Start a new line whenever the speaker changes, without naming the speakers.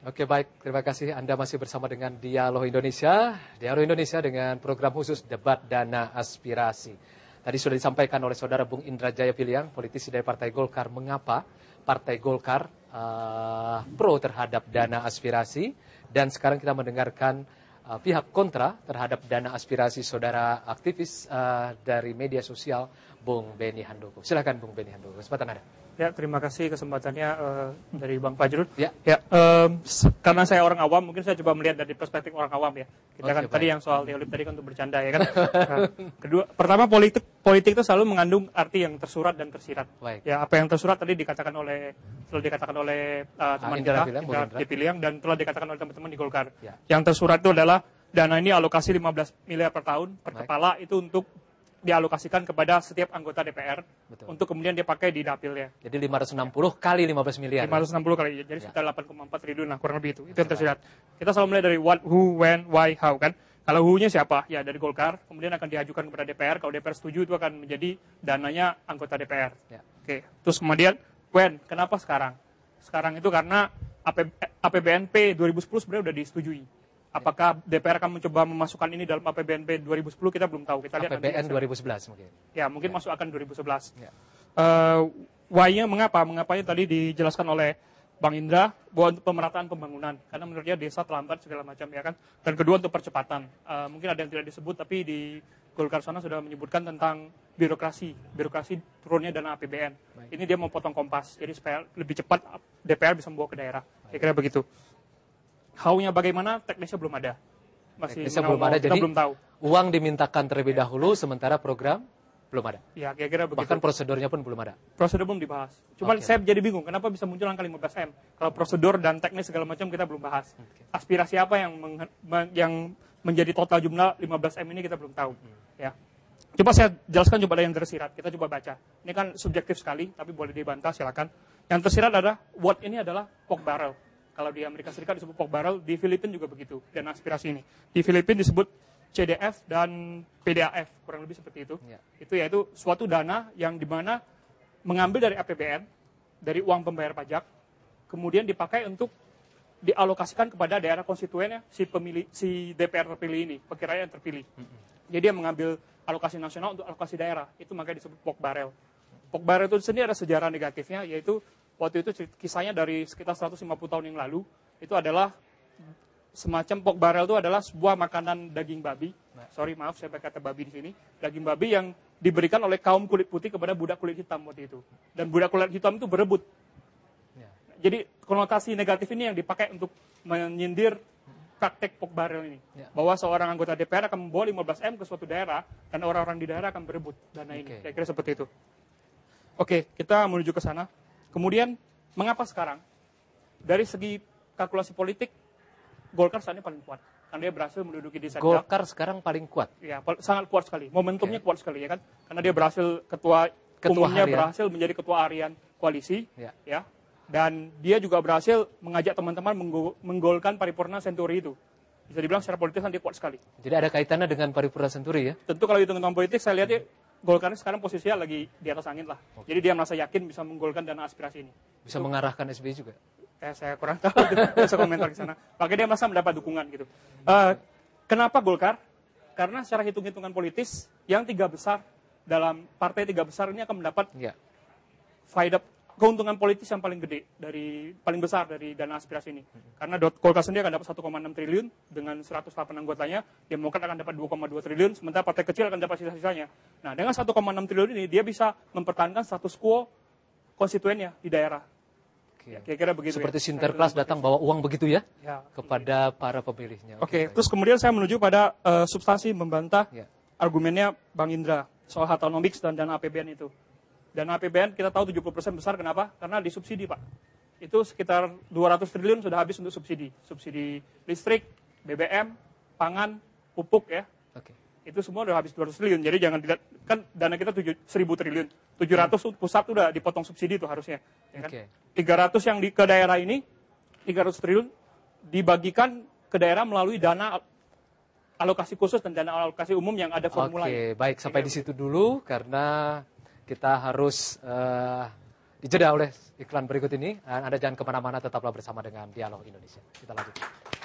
Oke, baik. Terima kasih Anda masih bersama dengan Dialog Indonesia. Dialog Indonesia dengan program khusus Debat Dana Aspirasi. Tadi sudah disampaikan oleh Saudara Bung Indra Jaya Piliang, politisi dari Partai Golkar, mengapa Partai Golkar pro terhadap dana aspirasi. Dan sekarang kita mendengarkan pihak kontra terhadap dana aspirasi Saudara aktivis dari media sosial, Bung Benny Handoko. Silakan Bung Benny Handoko, kesempatan Anda.
Ya, terima kasih kesempatannya dari Bang Fajrul.
Ya.
Karena saya orang awam, mungkin saya coba melihat dari perspektif orang awam ya. Kita kan
baik.
tadi yang soal teolib tadi kan untuk bercanda ya kan. Pertama politik itu selalu mengandung arti yang tersurat dan tersirat.
Baik.
Ya, apa yang tersurat tadi dikatakan oleh teman kita, Indra Piliang, dan telah dikatakan oleh teman-teman di Golkar.
Ya.
Yang tersurat itu adalah dana ini alokasi 15 miliar per tahun per kepala itu untuk dialokasikan kepada setiap anggota DPR. Betul. Untuk kemudian dia pakai di dapilnya.
Jadi 560 kali 15 miliar.
560 kali, jadi sekitar 8,4 triliun lah kurang lebih itu. Itu yang tersirat. Kita selalu mulai dari what, who, when, why, how kan. Kalau who-nya siapa? Ya dari Golkar, kemudian akan diajukan kepada DPR. Kalau DPR setuju itu akan menjadi dananya anggota DPR. Ya. Oke. Terus kemudian when, kenapa sekarang? Sekarang itu karena APBNP 2010 sebenarnya sudah disetujui. Apakah DPR akan mencoba memasukkan ini dalam APBNP 2010, kita belum tahu. Kita lihat
APBN
nanti
2011 mungkin.
Ya, mungkin masuk akan 2011. Ya. Why-nya mengapa? Mengapanya tadi dijelaskan oleh Bang Indra, bahwa untuk pemerataan pembangunan. Karena menurut dia desa terlambat segala macam ya kan. Dan kedua untuk percepatan. Mungkin ada yang tidak disebut, tapi di Golkar sana sudah menyebutkan tentang birokrasi turunnya dana APBN. Baik. Ini dia mau potong kompas, jadi supaya lebih cepat DPR bisa membawa ke daerah. Kira-kira begitu. How-nya bagaimana, teknisnya belum ada.
Teknisnya belum ada, jadi
belum tahu.
Uang dimintakan terlebih dahulu, sementara program belum ada.
Ya, kira-kira begitu.
Bahkan prosedurnya pun belum ada.
Prosedur belum dibahas. Cuman saya jadi bingung, kenapa bisa muncul angka 15M? Kalau prosedur dan teknis segala macam kita belum bahas. Aspirasi apa yang menjadi total jumlah 15M ini kita belum tahu. Ya. Coba saya jelaskan coba yang tersirat. Kita coba baca. Ini kan subjektif sekali, tapi boleh dibantah silakan. Yang tersirat adalah what ini adalah pork barrel. Kalau di Amerika Serikat disebut pork barrel, di Filipina juga begitu, dan aspirasi ini. Di Filipina disebut CDF dan PDAF, kurang lebih seperti itu. Ya. Itu yaitu suatu dana yang dimana mengambil dari APBN, dari uang pembayar pajak, kemudian dipakai untuk dialokasikan kepada daerah konstituennya, si DPR terpilih ini, perkiraan yang terpilih. Jadi dia mengambil alokasi nasional untuk alokasi daerah, itu makanya disebut pork barrel. Pork barrel itu sendiri ada sejarah negatifnya, yaitu waktu itu kisahnya dari sekitar 150 tahun yang lalu, itu adalah semacam pork barrel itu adalah sebuah makanan daging babi. Sorry, maaf saya berkata babi di sini. Daging babi yang diberikan oleh kaum kulit putih kepada budak kulit hitam waktu itu. Dan budak kulit hitam itu berebut. Jadi konotasi negatif ini yang dipakai untuk menyindir praktek pork barrel ini. Bahwa seorang anggota DPR akan membawa 15M ke suatu daerah dan orang-orang di daerah akan berebut dana ini. Kira-kira seperti itu. Oke, kita menuju ke sana. Kemudian, mengapa sekarang? Dari segi kalkulasi politik, Golkar saat ini paling kuat. Karena dia berhasil menduduki di Sekda.
Golkar sekarang paling kuat?
Ya, sangat kuat sekali. Momentumnya kuat sekali, ya kan? Karena dia berhasil, ketua umumnya harian. Berhasil menjadi ketua harian koalisi. Ya. Dan dia juga berhasil mengajak teman-teman menggolkan paripurna Senturi itu. Bisa dibilang secara politik dia kuat sekali.
Jadi ada kaitannya dengan paripurna Senturi ya?
Tentu kalau hitung-hitungan politik, saya lihatnya Golkar sekarang posisinya lagi di atas angin lah. Jadi dia merasa yakin bisa menggolkan dana aspirasi ini.
Bisa mengarahkan SBY juga?
Saya kurang tahu, bisa komentar di sana. Makanya dia merasa mendapat dukungan gitu. Kenapa Golkar? Karena secara hitung-hitungan politis, yang dalam partai tiga besar ini akan mendapat keuntungan politis yang paling gede, paling besar dari dana aspirasi ini. Karena Golkar sendiri akan dapat 1,6 triliun dengan 108 anggotanya, Demokrat akan dapat 2,2 triliun, sementara partai kecil akan dapat sisa-sisanya. Nah, dengan 1,6 triliun ini, dia bisa mempertahankan status quo konstituennya di daerah. Kira-kira begitu.
Seperti Sinterklas datang bawa uang begitu ya kepada para pemilihnya.
Terus kemudian saya menuju pada substansi membantah argumennya Bang Indra soal Hartonomics dan dana APBN itu. Dana APBN kita tahu 70% besar, kenapa? Karena disubsidi, Pak. Itu sekitar 200 triliun sudah habis untuk subsidi. Subsidi listrik, BBM, pangan, pupuk ya. Itu semua udah habis 200 triliun. Jadi jangan dilihat, kan dana kita 1.000 triliun. 700 pusat udah dipotong subsidi itu harusnya. Ya kan? 300 yang ke daerah ini, 300 triliun dibagikan ke daerah melalui dana alokasi khusus dan dana alokasi umum yang ada formulanya.
Baik. Sampai di situ dulu karena kita harus dijeda oleh iklan berikut ini. Anda jangan kemana-mana, tetaplah bersama dengan Dialog Indonesia. Kita lanjut.